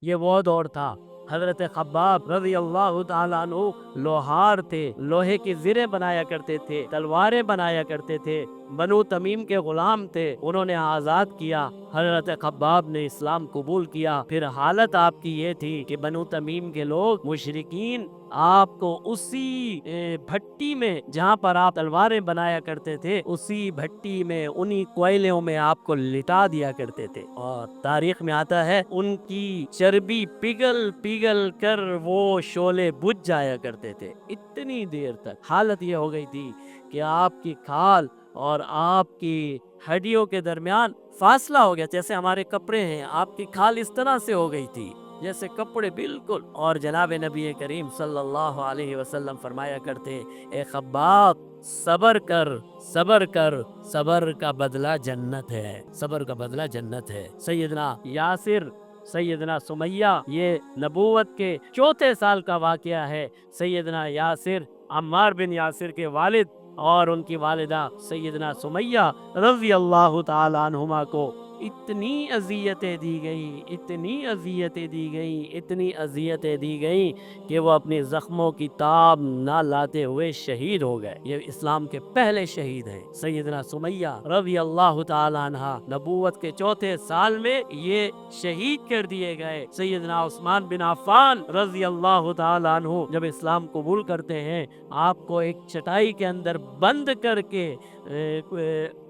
یہ وہ دور تھا۔ حضرت خباب رضی اللہ تعالیٰ عنہ لوہار تھے، لوہے کی زریں بنایا کرتے تھے، تلواریں بنایا کرتے تھے، بنو تمیم کے غلام تھے، انہوں نے آزاد کیا۔ حضرت خباب نے اسلام قبول کیا۔ پھر حالت آپ کی یہ تھی کہ بنو تمیم کے لوگ مشرکین آپ کو اسی بھٹی میں جہاں پر آپ تلواریں بنایا کرتے تھے، اسی بھٹی میں، انہی کوئلوں میں آپ کو لٹا دیا کرتے تھے، اور تاریخ میں آتا ہے ان کی چربی پگھل پگھل کر وہ شعلے بجھ جایا کرتے تھے۔ اتنی دیر تک حالت یہ ہو گئی تھی کہ آپ کی کھال اور آپ کی ہڈیوں کے درمیان فاصلہ ہو گیا، جیسے ہمارے کپڑے ہیں، آپ کی کھال اس طرح سے ہو گئی تھی جیسے کپڑے بالکل۔ اور جناب نبی کریم صلی اللہ علیہ وسلم فرمایا کرتے، اے خباب صبر کر، صبر کر، صبر کا بدلہ جنت ہے، صبر کا بدلہ جنت ہے۔ سیدنا یاسر، سیدنا سمیہ، یہ نبوت کے 4 سال کا واقعہ ہے۔ سیدنا یاسر، عمار بن یاسر کے والد اور ان کی والدہ سیدنا سمیہ رضی اللہ تعالی عنہما کو اتنی اذیتیں دی گئیں، اتنی اذیتیں دی گئیں، اتنی اذیتیں دی گئیں کہ وہ اپنی زخموں کی تاب نہ لاتے ہوئے شہید ہو گئے۔ یہ اسلام کے پہلے شہید ہیں سیدنا سمیہ رضی اللہ تعالی عنہ، نبوت کے 4 سال میں یہ شہید کر دیے گئے۔ سیدنا عثمان بن عفان رضی اللہ تعالی عنہ جب اسلام قبول کرتے ہیں، آپ کو ایک چٹائی کے اندر بند کر کے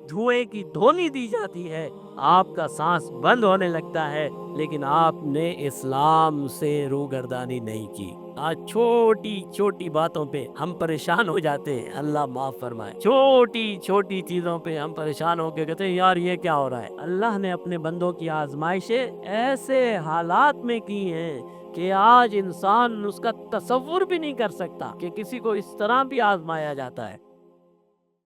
دھوئیں کی دھونی دی جاتی ہے، آپ کا سانس بند ہونے لگتا ہے، لیکن آپ نے اسلام سے روگردانی نہیں کی۔ آج چھوٹی چھوٹی باتوں پہ ہم پریشان ہو جاتے ہیں، اللہ معاف فرمائے، چھوٹی چھوٹی چیزوں پہ ہم پریشان ہو کے کہتے ہیں یار یہ کیا ہو رہا ہے۔ اللہ نے اپنے بندوں کی آزمائشیں ایسے حالات میں کی ہیں کہ آج انسان اس کا تصور بھی نہیں کر سکتا کہ کسی کو اس طرح بھی آزمایا جاتا ہے۔